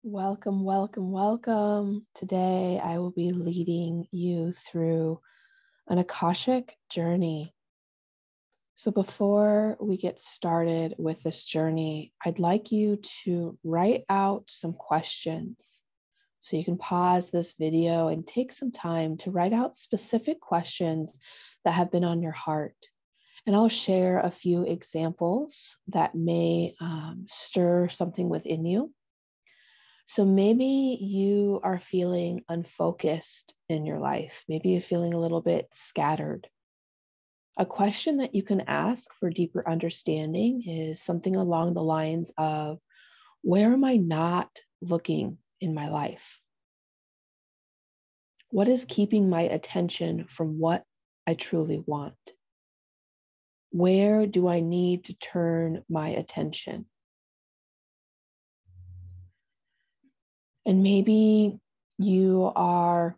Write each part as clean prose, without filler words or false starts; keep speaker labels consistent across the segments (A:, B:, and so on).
A: Welcome, welcome, welcome. Today I will be leading you through an Akashic journey. So before we get started with this journey, I'd like you to write out some questions. So you can pause this video and take some time to write out specific questions that have been on your heart. And I'll share a few examples that may stir something within you. So maybe you are feeling unfocused in your life. Maybe you're feeling a little bit scattered. A question that you can ask for deeper understanding is something along the lines of, where am I not looking in my life? What is keeping my attention from what I truly want? Where do I need to turn my attention? And maybe you are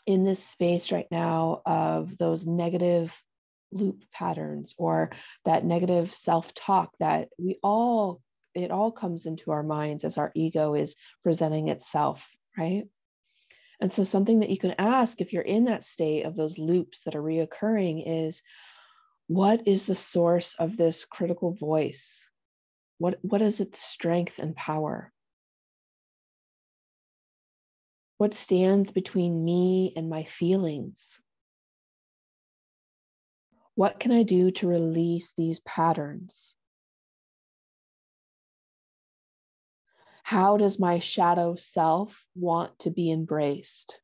A: in this space right now of those negative loop patterns or that negative self-talk that it all comes into our minds as our ego is presenting itself, right? And so something that you can ask if you're in that state of those loops that are reoccurring is, what is the source of this critical voice? What is its strength and power? What stands between me and my feelings? What can I do to release these patterns? How does my shadow self want to be embraced?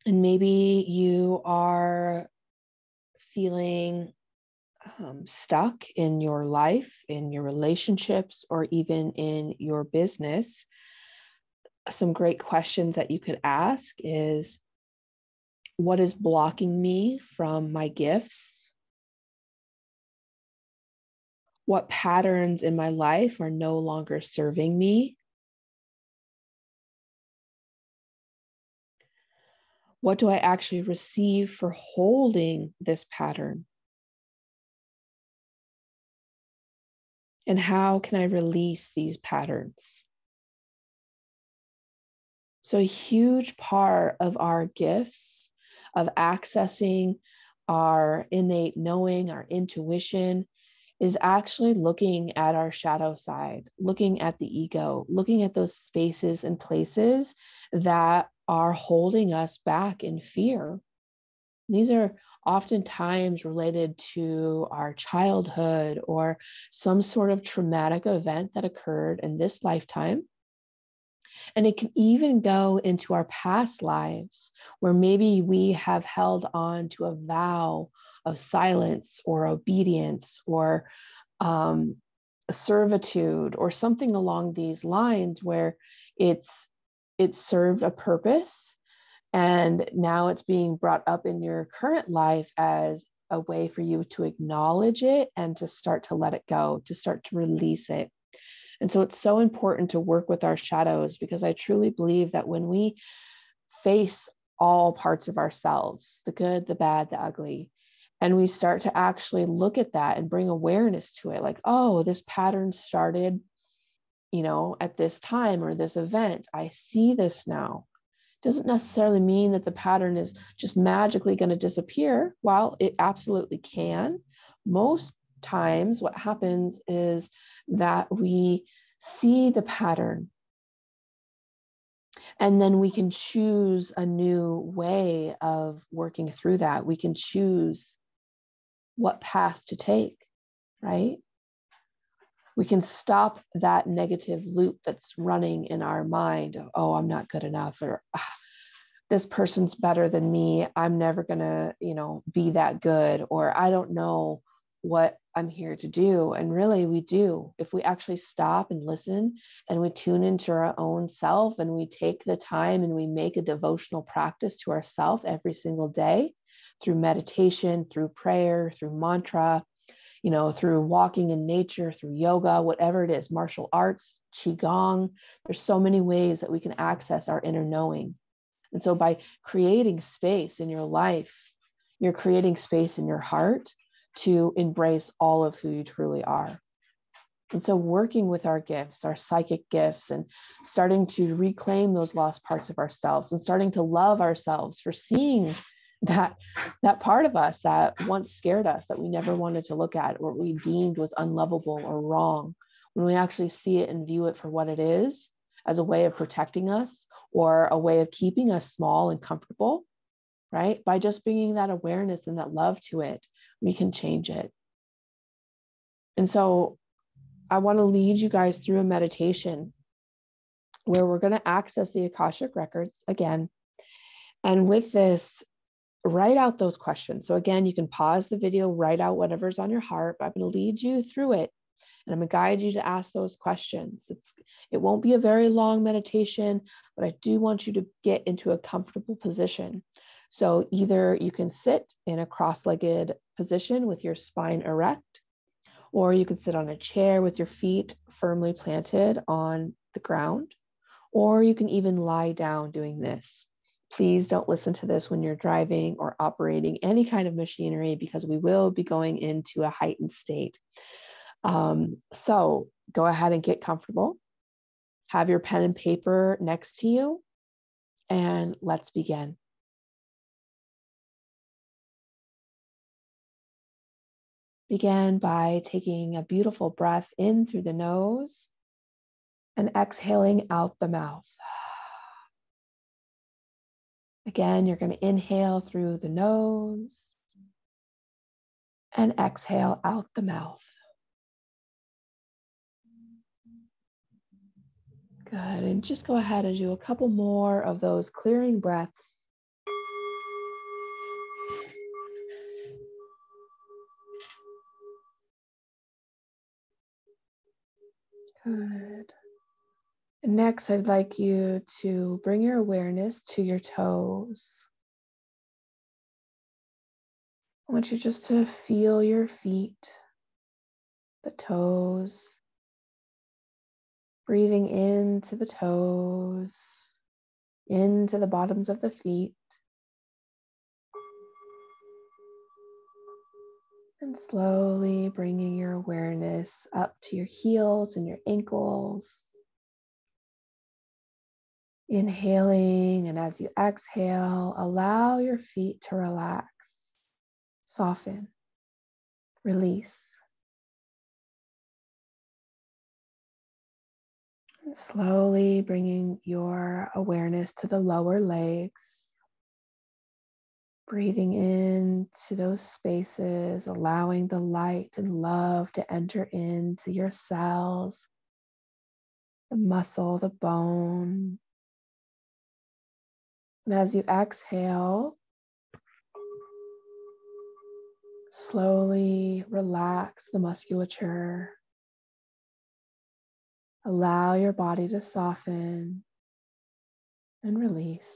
A: And maybe you are feeling stuck in your life, in your relationships, or even in your business. Some great questions that you could ask is, what is blocking me from my gifts? What patterns in my life are no longer serving me? What do I actually receive for holding this pattern? And how can I release these patterns? So a huge part of our gifts, of accessing our innate knowing, our intuition, is actually looking at our shadow side, looking at the ego, looking at those spaces and places that are holding us back in fear. These are oftentimes related to our childhood or some sort of traumatic event that occurred in this lifetime. And it can even go into our past lives where maybe we have held on to a vow of silence or obedience or servitude or something along these lines where it served a purpose. And now it's being brought up in your current life as a way for you to acknowledge it and to start to let it go, to start to release it. And so it's so important to work with our shadows, because I truly believe that when we face all parts of ourselves, the good, the bad, the ugly, and we start to actually look at that and bring awareness to it, like, oh, this pattern started, at this time or this event. I see this now. Doesn't necessarily mean that the pattern is just magically going to disappear. While it absolutely can, most times what happens is that we see the pattern and then we can choose a new way of working through that. We can choose what path to take, right? We can stop that negative loop that's running in our mind of, oh, I'm not good enough, or this person's better than me. I'm never going to, be that good, or I don't know what I'm here to do. And really we do. If we actually stop and listen and we tune into our own self and we take the time and we make a devotional practice to ourself every single day through meditation, through prayer, through mantra, through walking in nature, through yoga, whatever it is, martial arts, qigong. There's so many ways that we can access our inner knowing. And so by creating space in your life, you're creating space in your heart to embrace all of who you truly are. And so working with our gifts, our psychic gifts, and starting to reclaim those lost parts of ourselves and starting to love ourselves for seeing that part of us that once scared us, that we never wanted to look at, or we deemed was unlovable or wrong, when we actually see it and view it for what it is, as a way of protecting us or a way of keeping us small and comfortable, right? By just bringing that awareness and that love to it, we can change it. And so I want to lead you guys through a meditation where we're going to access the Akashic Records again. And with this, write out those questions. So again, you can pause the video, write out whatever's on your heart, but I'm going to lead you through it. And I'm going to guide you to ask those questions. It won't be a very long meditation, but I do want you to get into a comfortable position. So either you can sit in a cross-legged position with your spine erect, or you can sit on a chair with your feet firmly planted on the ground, or you can even lie down doing this. Please don't listen to this when you're driving or operating any kind of machinery, because we will be going into a heightened state. So go ahead and get comfortable. Have your pen and paper next to you, and let's begin. Begin by taking a beautiful breath in through the nose and exhaling out the mouth. Again, you're going to inhale through the nose and exhale out the mouth. Good. And just go ahead and do a couple more of those clearing breaths. Good. And next, I'd like you to bring your awareness to your toes. I want you just to feel your feet, the toes, breathing into the toes, into the bottoms of the feet, and slowly bringing your awareness up to your heels and your ankles. Inhaling, and as you exhale, allow your feet to relax, soften, release. And slowly bringing your awareness to the lower legs, breathing into those spaces, allowing the light and love to enter into your cells, the muscle, the bone. And as you exhale, slowly relax the musculature. Allow your body to soften and release.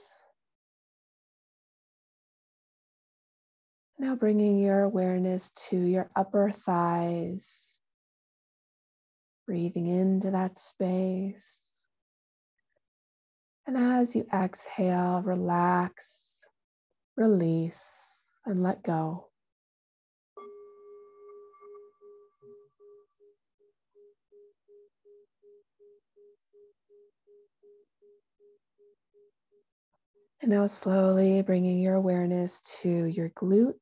A: Now bringing your awareness to your upper thighs, breathing into that space. And as you exhale, relax, release, and let go. And now slowly bringing your awareness to your glutes,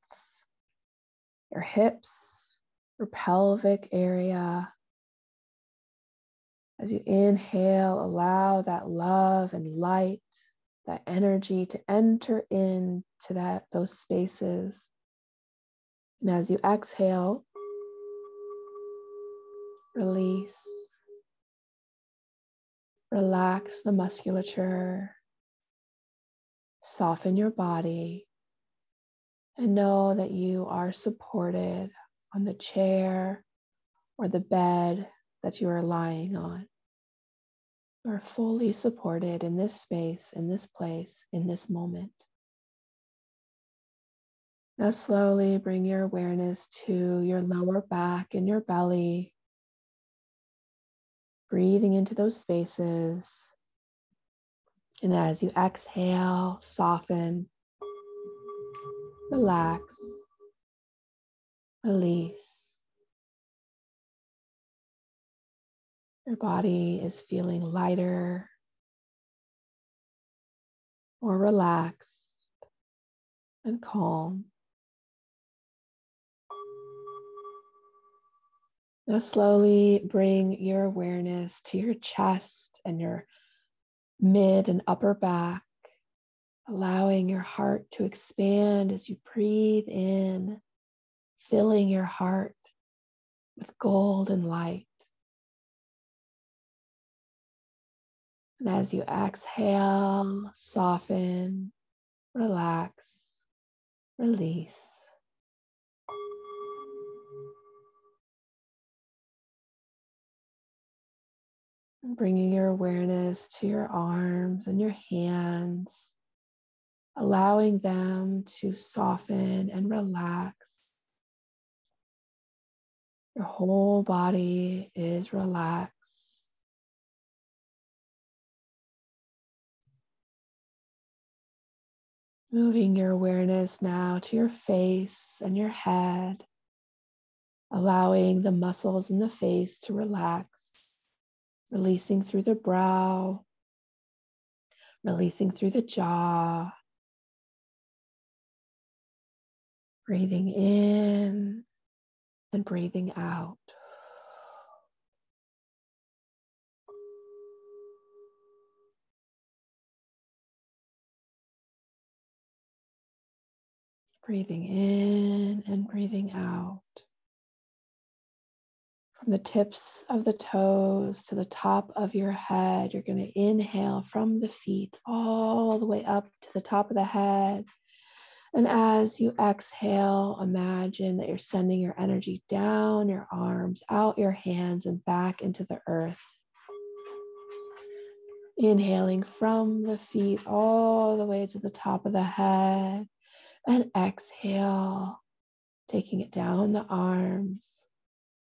A: your hips, your pelvic area. As you inhale, allow that love and light, that energy to enter into those spaces. And as you exhale, release, relax the musculature, soften your body, and know that you are supported on the chair or the bed that you are lying on. You are fully supported in this space, in this place, in this moment. Now slowly bring your awareness to your lower back and your belly, breathing into those spaces. And as you exhale, soften, relax, release. Your body is feeling lighter, more relaxed and calm. Now slowly bring your awareness to your chest and your mid and upper back, allowing your heart to expand as you breathe in, filling your heart with golden light. And as you exhale, soften, relax, release. And bringing your awareness to your arms and your hands, allowing them to soften and relax. Your whole body is relaxed. Moving your awareness now to your face and your head, allowing the muscles in the face to relax, releasing through the brow, releasing through the jaw, breathing in and breathing out. Breathing in and breathing out. From the tips of the toes to the top of your head, you're going to inhale from the feet all the way up to the top of the head. And as you exhale, imagine that you're sending your energy down your arms, out your hands, and back into the earth. Inhaling from the feet all the way to the top of the head. And exhale, taking it down the arms,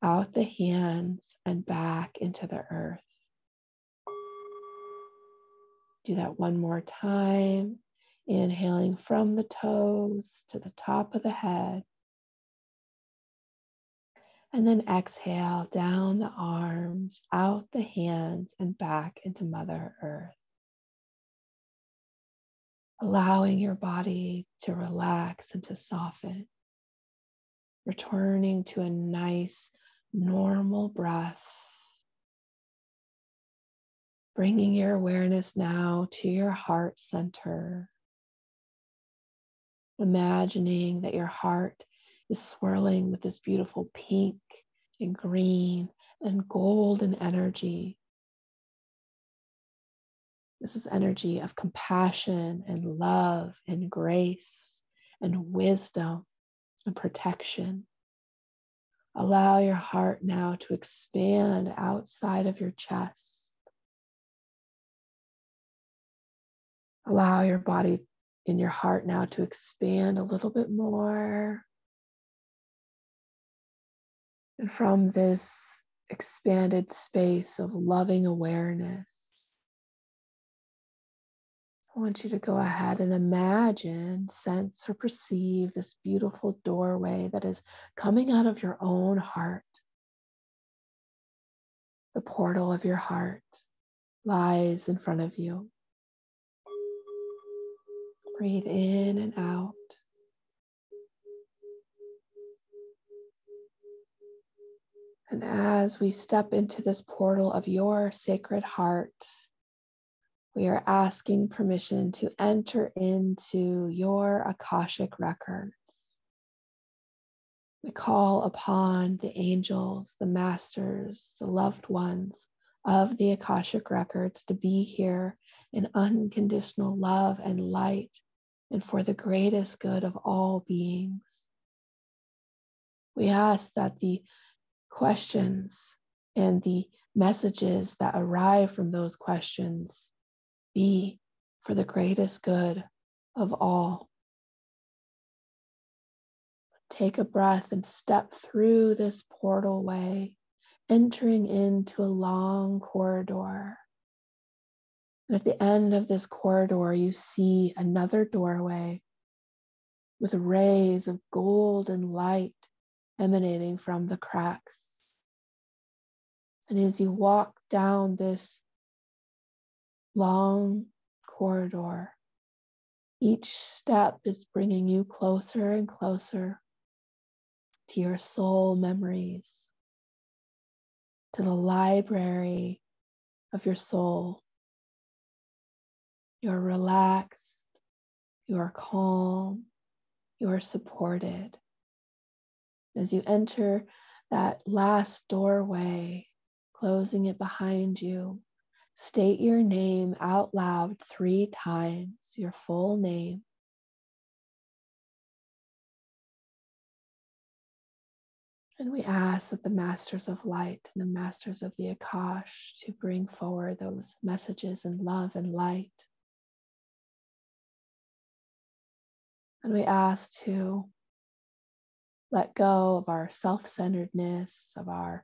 A: out the hands, and back into the earth. Do that one more time. Inhaling from the toes to the top of the head. And then exhale down the arms, out the hands, and back into Mother Earth. Allowing your body to relax and to soften. Returning to a nice, normal breath. Bringing your awareness now to your heart center. Imagining that your heart is swirling with this beautiful pink and green and golden energy. This is energy of compassion and love and grace and wisdom and protection. Allow your heart now to expand outside of your chest. Allow your body and your heart now to expand a little bit more. And from this expanded space of loving awareness, I want you to go ahead and imagine, sense, or perceive this beautiful doorway that is coming out of your own heart. The portal of your heart lies in front of you. Breathe in and out. And as we step into this portal of your sacred heart, we are asking permission to enter into your Akashic Records. We call upon the angels, the masters, the loved ones of the Akashic Records to be here in unconditional love and light and for the greatest good of all beings. We ask that the questions and the messages that arrive from those questions be for the greatest good of all. Take a breath and step through this portal way, entering into a long corridor. And at the end of this corridor, you see another doorway with rays of golden light emanating from the cracks. And as you walk down this long corridor. Each step is bringing you closer and closer to your soul memories, to the library of your soul. You're relaxed, you are calm, you are supported. As you enter that last doorway, closing it behind you, state your name out loud 3 times, your full name. And we ask that the masters of light and the masters of the Akash to bring forward those messages in love and light. And we ask to let go of our self-centeredness, of our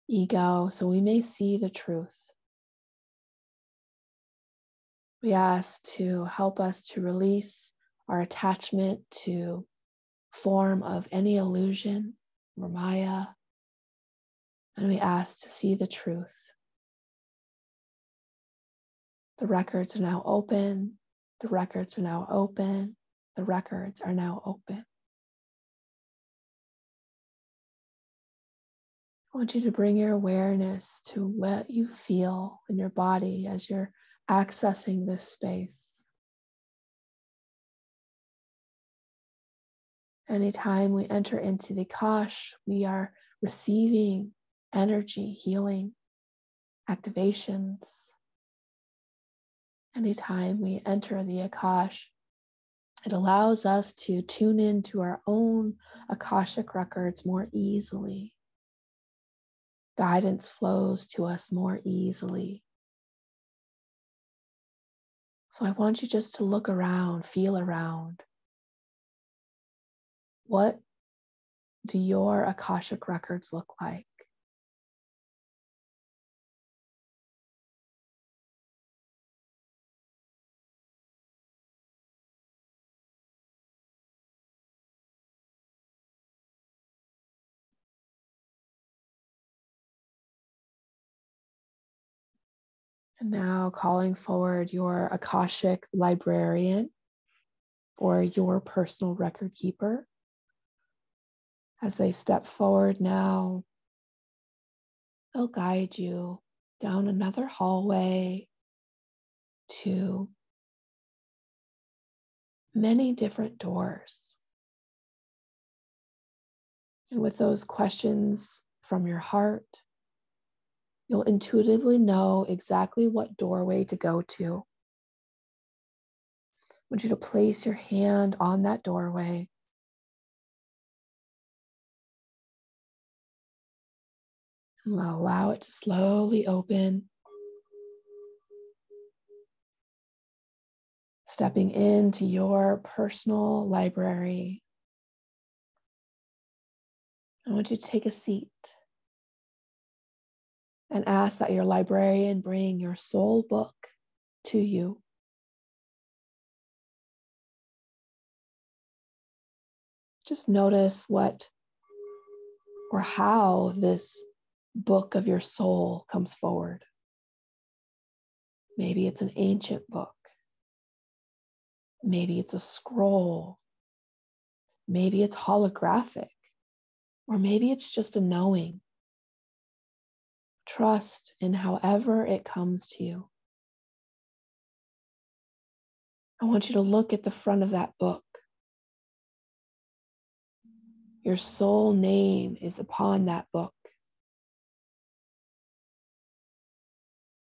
A: ego, so we may see the truth. We ask to help us to release our attachment to form of any illusion or Maya. And we ask to see the truth. The records are now open. The records are now open. The records are now open. I want you to bring your awareness to what you feel in your body as you're accessing this space. Anytime we enter into the Akash, we are receiving energy, healing, activations. Anytime we enter the Akash, it allows us to tune into our own Akashic records more easily. Guidance flows to us more easily. So I want you just to look around, feel around. What do your Akashic records look like? And now calling forward your Akashic librarian or your personal record keeper. As they step forward now, they'll guide you down another hallway to many different doors. And with those questions from your heart, you'll intuitively know exactly what doorway to go to. I want you to place your hand on that doorway. And allow it to slowly open. Stepping into your personal library. I want you to take a seat and ask that your librarian bring your soul book to you. Just notice what or how this book of your soul comes forward. Maybe it's an ancient book. Maybe it's a scroll. Maybe it's holographic. Or maybe it's just a knowing. Trust in however it comes to you. I want you to look at the front of that book. Your soul name is upon that book.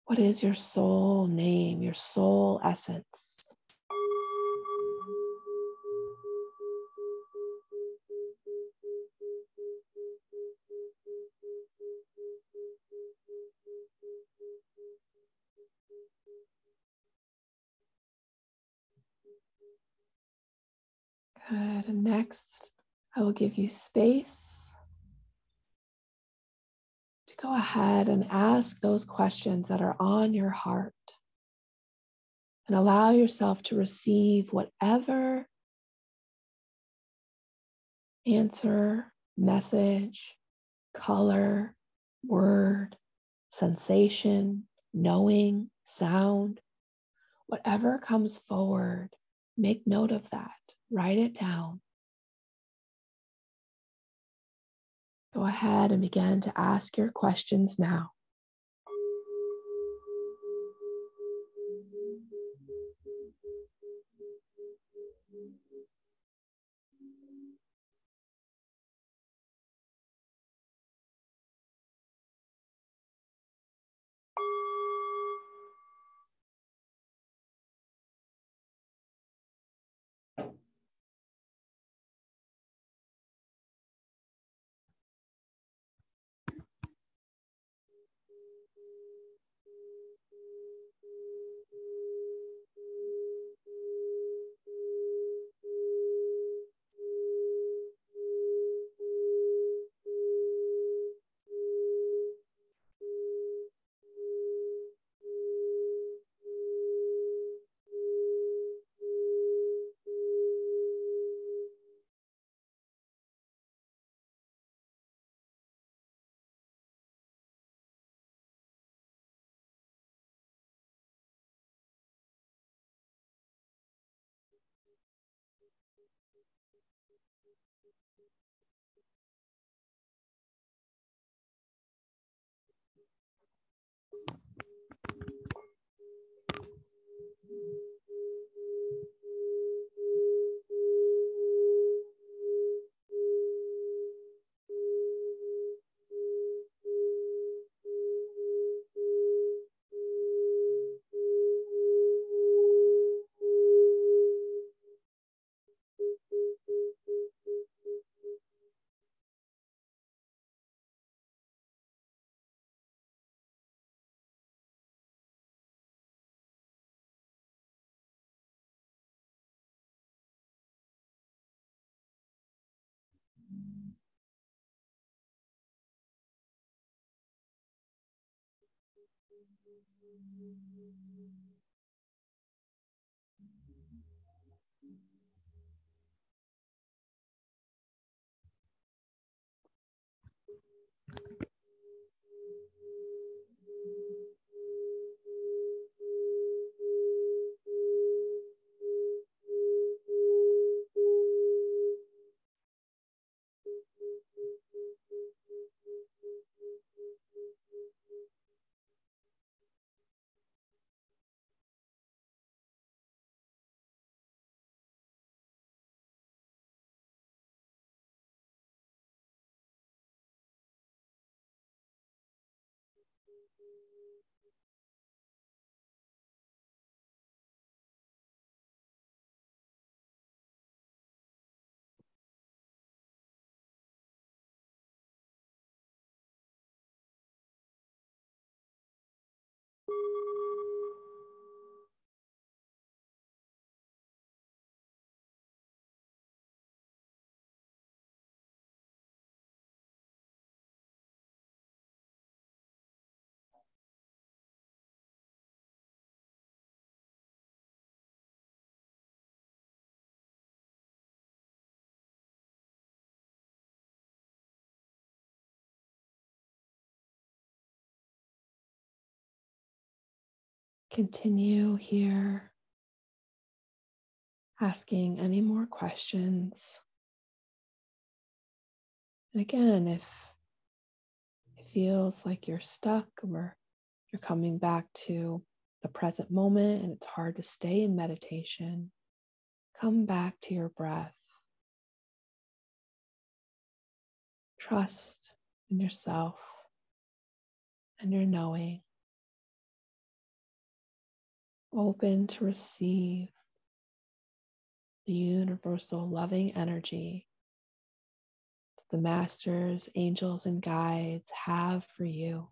A: What is your soul name, your soul essence? Good. And next, I will give you space to go ahead and ask those questions that are on your heart. And allow yourself to receive whatever answer, message, color, word, sensation, knowing, sound, whatever comes forward, make note of that. Write it down. Go ahead and begin to ask your questions now. Continue here, asking any more questions. And again, if it feels like you're stuck or you're coming back to the present moment and it's hard to stay in meditation, come back to your breath. Trust in yourself and your knowing. Open to receive the universal loving energy that the masters, angels, and guides have for you.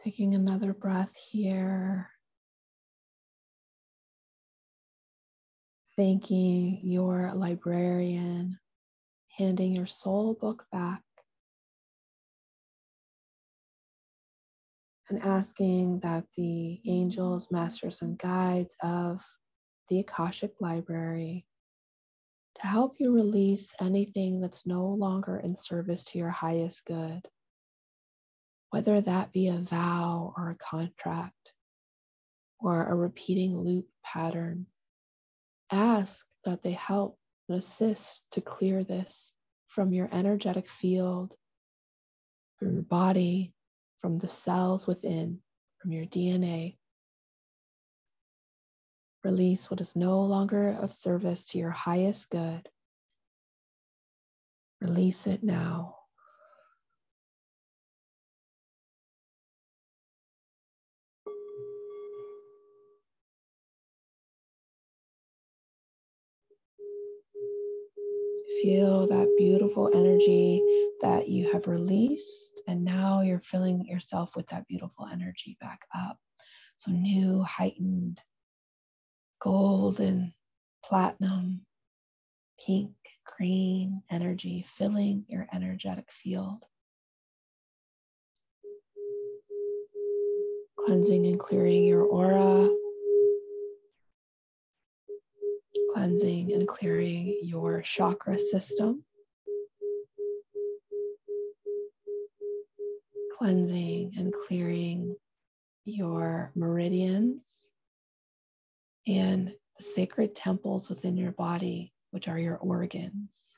A: Taking another breath here. Thanking your librarian, handing your soul book back, and asking that the angels, masters, and guides of the Akashic Library to help you release anything that's no longer in service to your highest good, whether that be a vow or a contract or a repeating loop pattern. Ask that they help and assist to clear this from your energetic field, from your body, from the cells within, from your DNA. Release what is no longer of service to your highest good. Release it now. Feel that beautiful energy that you have released, and now you're filling yourself with that beautiful energy back up. So new, heightened, golden, platinum, pink, green energy filling your energetic field. Cleansing and clearing your aura. Cleansing and clearing your chakra system. Cleansing and clearing your meridians and the sacred temples within your body, which are your organs.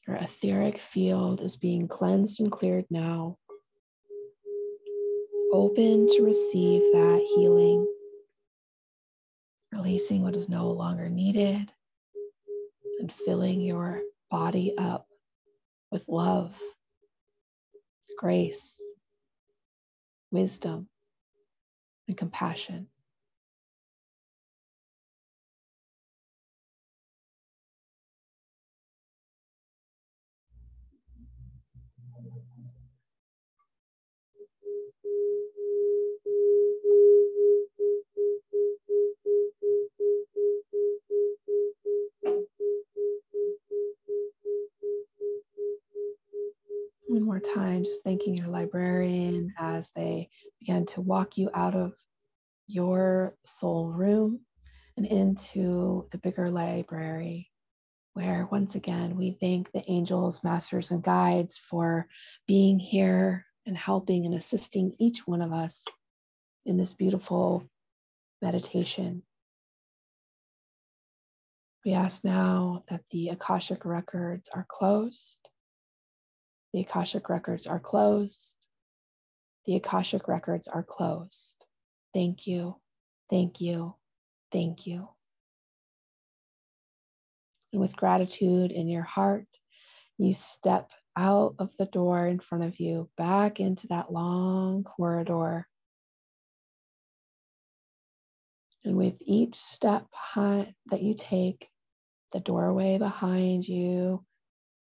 A: Your etheric field is being cleansed and cleared now. Open to receive that healing, releasing what is no longer needed, and filling your body up with love, grace, wisdom, and compassion. One more time, just thanking your librarian as they begin to walk you out of your soul room and into the bigger library, where once again we thank the angels, masters, and guides for being here and helping and assisting each one of us in this beautiful meditation. We ask now that the Akashic Records are closed. The Akashic Records are closed. The Akashic Records are closed. Thank you, thank you, thank you. And with gratitude in your heart, you step out of the door in front of you, back into that long corridor. And with each step that you take, the doorway behind you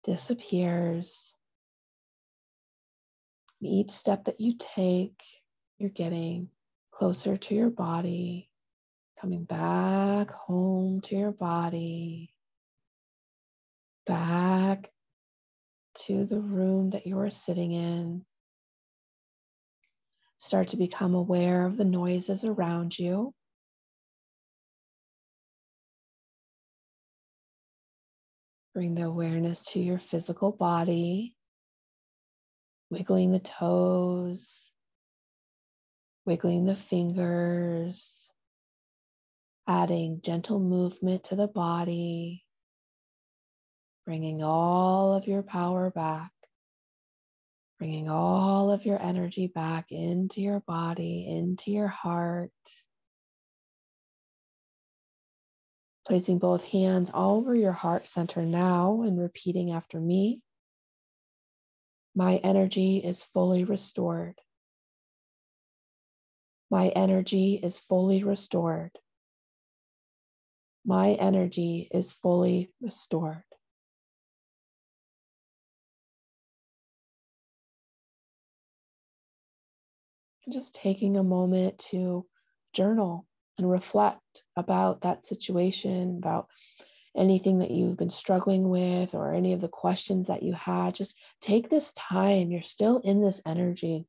A: disappears. And each step that you take, you're getting closer to your body, coming back home to your body, back to the room that you are sitting in. Start to become aware of the noises around you. Bring the awareness to your physical body, wiggling the toes, wiggling the fingers, adding gentle movement to the body, bringing all of your power back, bringing all of your energy back into your body, into your heart. Placing both hands all over your heart center now and repeating after me. My energy is fully restored. My energy is fully restored. My energy is fully restored. And just taking a moment to journal and reflect about that situation, about anything that you've been struggling with or any of the questions that you had. Just take this time. You're still in this energy.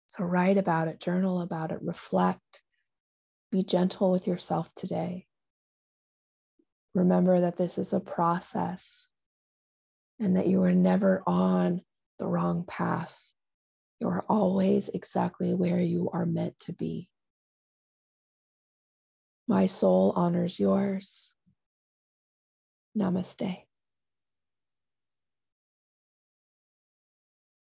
A: So write about it, journal about it, reflect. Be gentle with yourself today. Remember that this is a process and that you are never on the wrong path. You are always exactly where you are meant to be. My soul honors yours. Namaste.